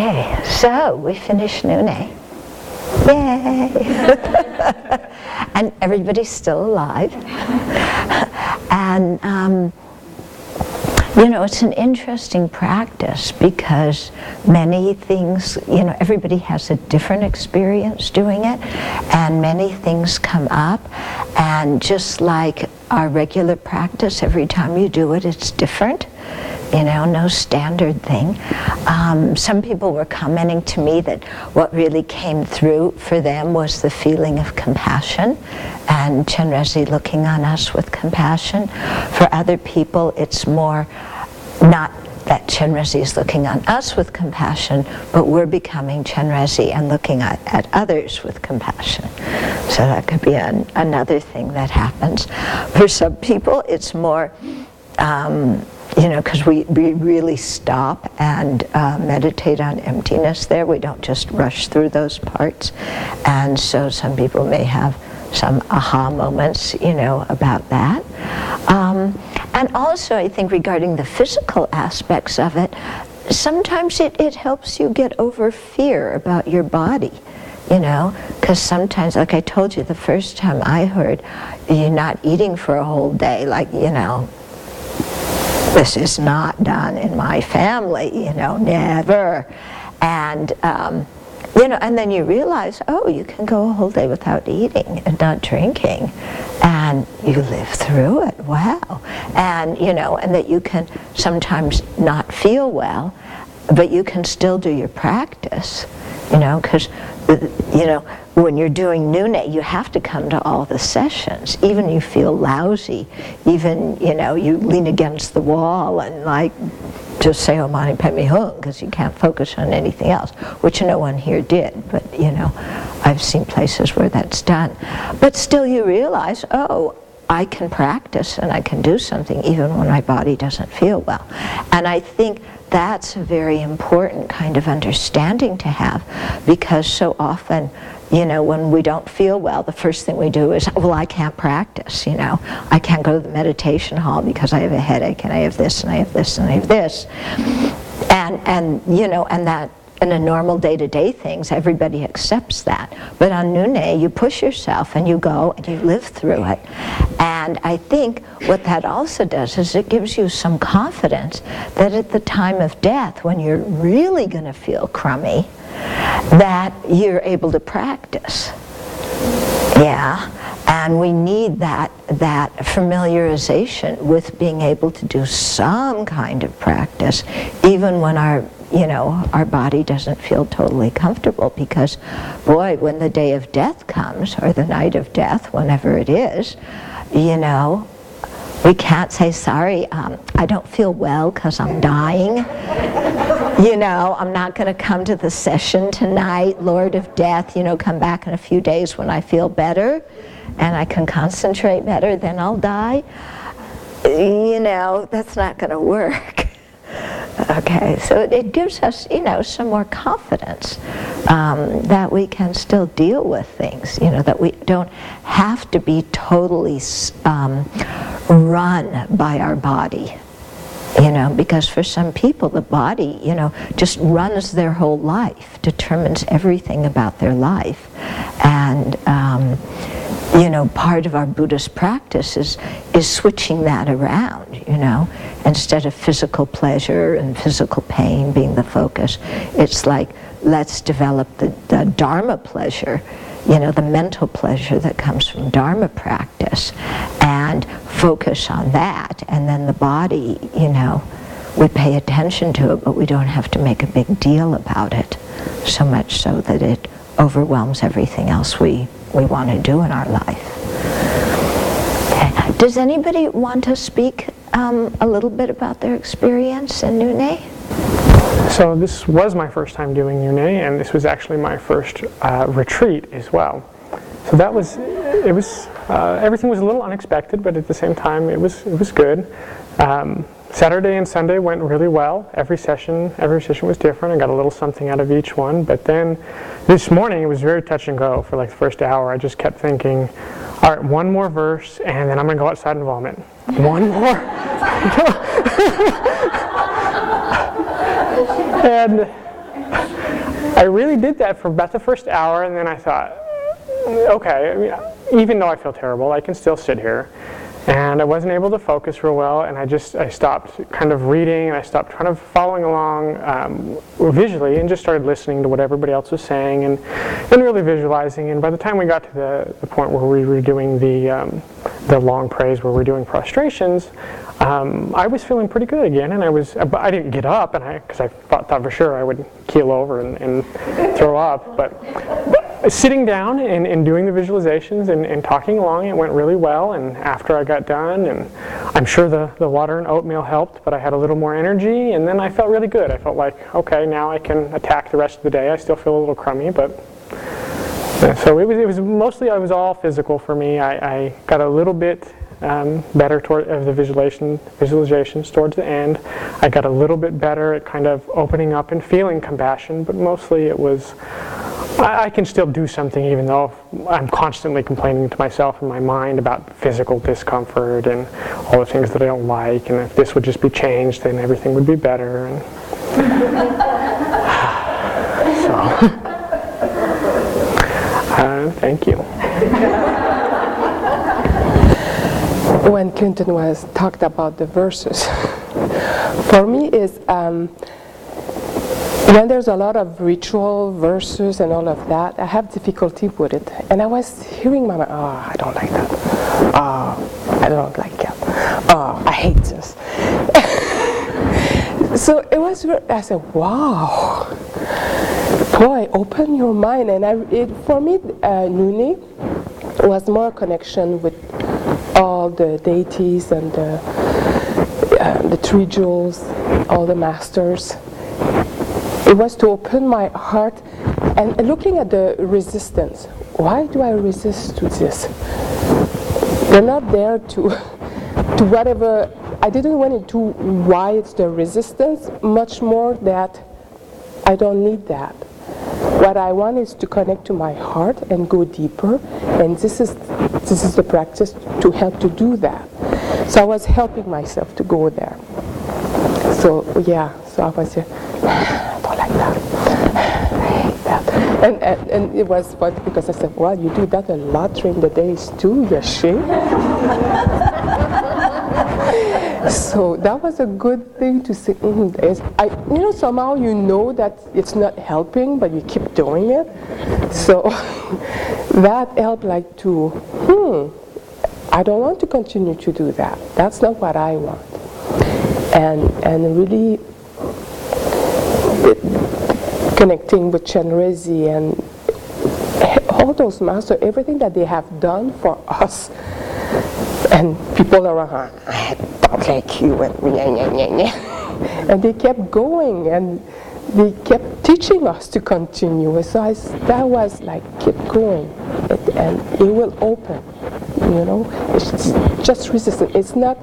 Okay, so we finished Nyung Ne. Yay! And everybody's still alive. And you know, it's an interesting practice because many things, you know, everybody has a different experience doing it, and many things come up, and just like our regular practice, every time you do it, it's different. You know, no standard thing. Some people were commenting to me that what really came through for them was the feeling of compassion, and Chenrezig looking on us with compassion. For other people, it's more not that Chenrezig is looking on us with compassion, but we're becoming Chenrezig and looking at others with compassion. So that could be another thing that happens. For some people, it's more you know, because we really stop and meditate on emptiness there. We don't just rush through those parts. And so some people may have some aha moments, you know, about that. And also, I think regarding the physical aspects of it, sometimes it helps you get over fear about your body. You know, because sometimes, like I told you the first time I heard, you're not eating for a whole day, like, you know, this is not done in my family, you know, never. And, you know, and then you realize, oh, you can go a whole day without eating and not drinking, and you live through it, wow. And, you know, and that you can sometimes not feel well, but you can still do your practice, you know, because, you know, when you're doing Nyung Ne, you have to come to all the sessions. Even you feel lousy, even, you know, you lean against the wall and like just say Om Mani Padme Hum because you can't focus on anything else, which no one here did, but you know, I've seen places where that's done. But still you realize, oh, I can practice and I can do something even when my body doesn't feel well. And I think that's a very important kind of understanding to have, because so often, you know, when we don't feel well, the first thing we do is, well, I can't practice, you know. I can't go to the meditation hall because I have a headache and I have this and I have this and I have this. And you know, and that in a normal day-to-day things, everybody accepts that. But on Nyung Ne, you push yourself and you go and you live through it. And I think what that also does is it gives you some confidence that at the time of death, when you're really going to feel crummy, that you're able to practice. Yeah, and we need that familiarization with being able to do some kind of practice, even when our, you know, our body doesn't feel totally comfortable, because, boy, when the day of death comes, or the night of death, whenever it is, you know, we can't say, sorry, I don't feel well because I'm dying. You know, I'm not going to come to the session tonight, Lord of Death, you know, come back in a few days when I feel better and I can concentrate better, then I'll die. You know, that's not going to work. Okay, so it gives us, you know, some more confidence that we can still deal with things, you know, that we don't have to be totally run by our body. You know, because for some people the body, you know, just runs their whole life, determines everything about their life. And, you know, part of our Buddhist practice is switching that around, you know. Instead of physical pleasure and physical pain being the focus, it's like, let's develop the Dharma pleasure, you know, the mental pleasure that comes from Dharma practice, and focus on that. And then the body, you know, we pay attention to it, but we don't have to make a big deal about it, so much so that it overwhelms everything else we want to do in our life. Okay. Does anybody want to speak a little bit about their experience in Nyung Ne? So this was my first time doing Nyung Ne, and this was actually my first retreat as well. So that was, everything was a little unexpected, but at the same time it was good. Saturday and Sunday went really well. Every session was different. I got a little something out of each one. But then this morning it was very touch and go for like the first hour. I just kept thinking, all right, one more verse, and then I'm going to go outside and vomit. One more. I really did that for about the first hour, and then I thought, okay, I mean, even though I feel terrible, I can still sit here. And I wasn't able to focus real well, and I stopped kind of reading, and I stopped kind of following along visually, and just started listening to what everybody else was saying, and really visualizing. And by the time we got to the point where we were doing the long praise, where we're doing prostrations, I was feeling pretty good again, and I didn't get up, because I thought for sure I would keel over and throw up, but sitting down and doing the visualizations and talking along, it went really well. And after I got done, and I'm sure the water and oatmeal helped, but I had a little more energy, and then I felt really good. I felt like, okay, now I can attack the rest of the day. I still feel a little crummy, but so it was mostly, it was all physical for me. I got a little bit better toward the visualizations towards the end. I got a little bit better at kind of opening up and feeling compassion, but mostly it was, I can still do something even though I'm constantly complaining to myself in my mind about physical discomfort and all the things that I don't like, and if this would just be changed, then everything would be better. And so, thank you. When Clinton was talked about the verses, for me is when there's a lot of ritual verses and all of that, I have difficulty with it. And I was hearing my mind, oh, I don't like that. Oh, I don't like that. Oh, I hate this. So it was, I said, wow. Boy, open your mind. And for me, Nyung Ne was more connection with all the deities and the three jewels, all the masters. It was to open my heart and looking at the resistance. Why do I resist to this? They're not there to whatever. I didn't went into why it's the resistance, much more that I don't need that. What I want is to connect to my heart and go deeper, and this is the practice to help to do that. So I was helping myself to go there. So yeah, so I was I don't like that. I hate that. And it was funny because I said, well, you do that a lot during the days too, Yashi. So that was a good thing to say. Somehow you know that it's not helping, but you keep doing it. So that helped, like to, I don't want to continue to do that. That's not what I want. And really connecting with Chenrezig and all those masters, everything that they have done for us. And people around, I don't like you, and they kept going, and they kept teaching us to continue. So that was like, keep going, and it will open. It's just resistance. It's not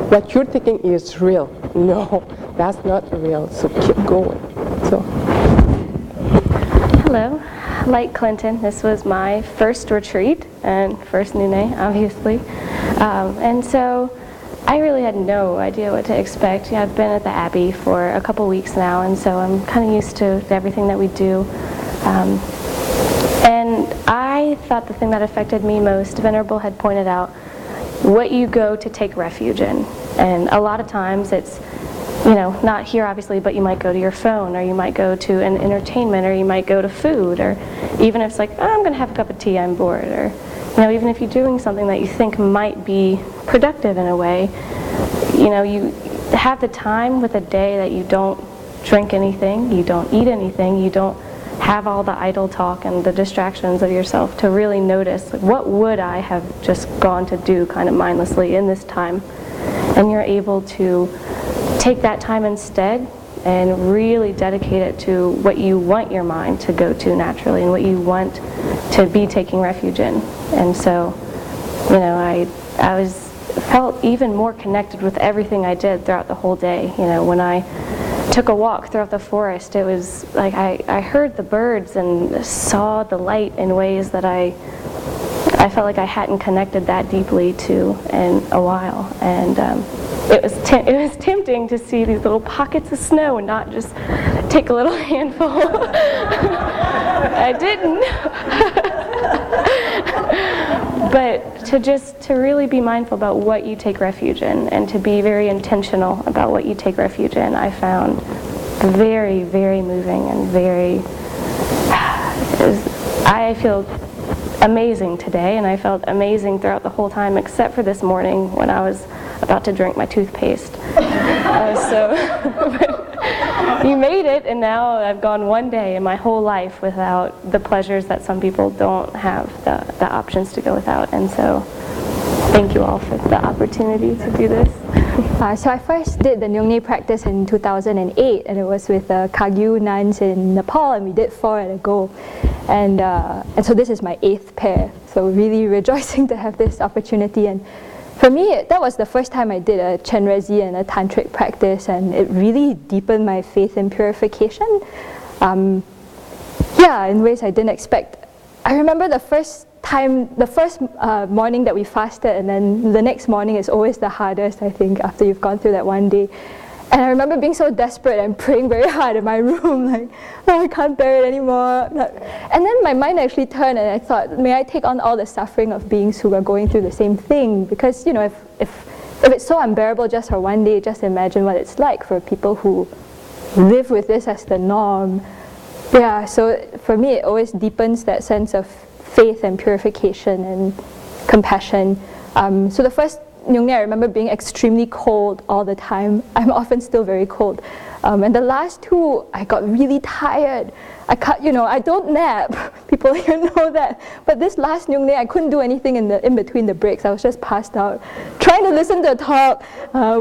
what you're thinking is real. No, that's not real. So keep going. So. Hello. Like Clinton, this was my first retreat and first Nyung Ne, obviously. And so I really had no idea what to expect. I've been at the Abbey for a couple weeks now, and so I'm kind of used to everything that we do. And I thought the thing that affected me most, Venerable had pointed out, what you go to take refuge in. And a lot of times it's, not here obviously, but you might go to your phone, or you might go to an entertainment, or you might go to food, or even if it's like, I'm going to have a cup of tea, I'm bored, or even if you're doing something that you think might be productive in a way, you have the time with a day that you don't drink anything, you don't eat anything, you don't have all the idle talk and the distractions of yourself to really notice, like, what would I have just gone to do kind of mindlessly in this time? And you're able to take that time instead and really dedicate it to what you want your mind to go to naturally and what you want to be taking refuge in. And so, I felt even more connected with everything I did throughout the whole day. When I took a walk throughout the forest, it was like I heard the birds and saw the light in ways that I I felt like I hadn't connected that deeply to in a while, and it was tempting to see these little pockets of snow and not just take a little handful. I didn't. But to really be mindful about what you take refuge in, and to be very intentional about what you take refuge in, I found very, very moving and very, I feel amazing today, and I felt amazing throughout the whole time except for this morning when I was about to drink my toothpaste. You made it, and now I've gone one day in my whole life without the pleasures that some people don't have the options to go without, and so thank you all for the opportunity to do this. So I first did the Nyung Ne practice in 2008, and it was with the Kagyu nuns in Nepal, and we did 4 at a go. And so this is my 8th pair, so really rejoicing to have this opportunity. And for me, that was the first time I did a Chenrezi and a tantric practice, and it really deepened my faith in purification. Yeah, in ways I didn't expect. I remember the first morning that we fasted, and then the next morning is always the hardest, I think, after you've gone through that one day. And I remember being so desperate and praying very hard in my room, like, oh, I can't bear it anymore. And then my mind actually turned, and I thought, may I take on all the suffering of beings who are going through the same thing? Because, you know, if it's so unbearable just for one day, just imagine what it's like for people who live with this as the norm. Yeah, so for me, it always deepens that sense of faith and purification and compassion. So the first Nyung Ne, I remember being extremely cold all the time. I'm often still very cold. And the last 2, I got really tired. I don't nap. People here know that. But this last Nyung Ne, I couldn't do anything in between the breaks. I was just passed out, trying to listen to a talk,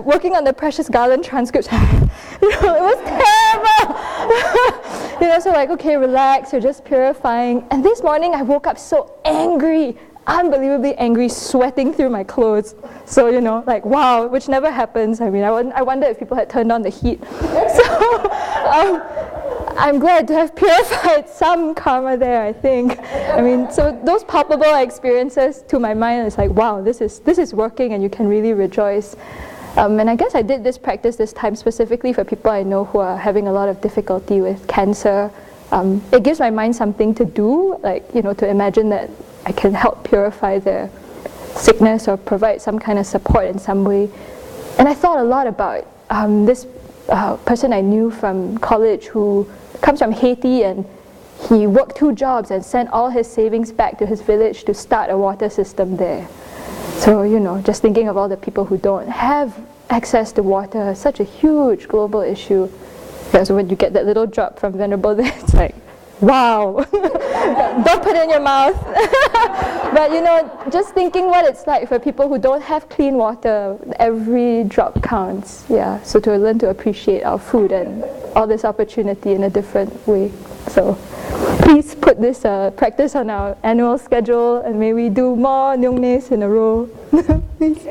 working on the Precious Garland transcripts. It was terrible. So like, okay, relax, you're just purifying. And this morning, I woke up so angry, unbelievably angry, sweating through my clothes. So, like, wow, which never happens. I mean, I wonder if people had turned on the heat. So, I'm glad to have purified some karma there, I think. I mean, so those palpable experiences to my mind is like, wow, this is working, and you can really rejoice. And I guess I did this practice this time specifically for people I know who are having a lot of difficulty with cancer. It gives my mind something to do, like, to imagine that I can help purify their sickness or provide some kind of support in some way. And I thought a lot about this person I knew from college who comes from Haiti, and he worked 2 jobs and sent all his savings back to his village to start a water system there. So, just thinking of all the people who don't have access to water, such a huge global issue. Yeah, so when you get that little drop from Venerable there, it's like, wow, don't put it in your mouth. But just thinking what it's like for people who don't have clean water, every drop counts. Yeah, so to learn to appreciate our food and all this opportunity in a different way. So please put this practice on our annual schedule, and may we do more Nyung Nes in a row. Please.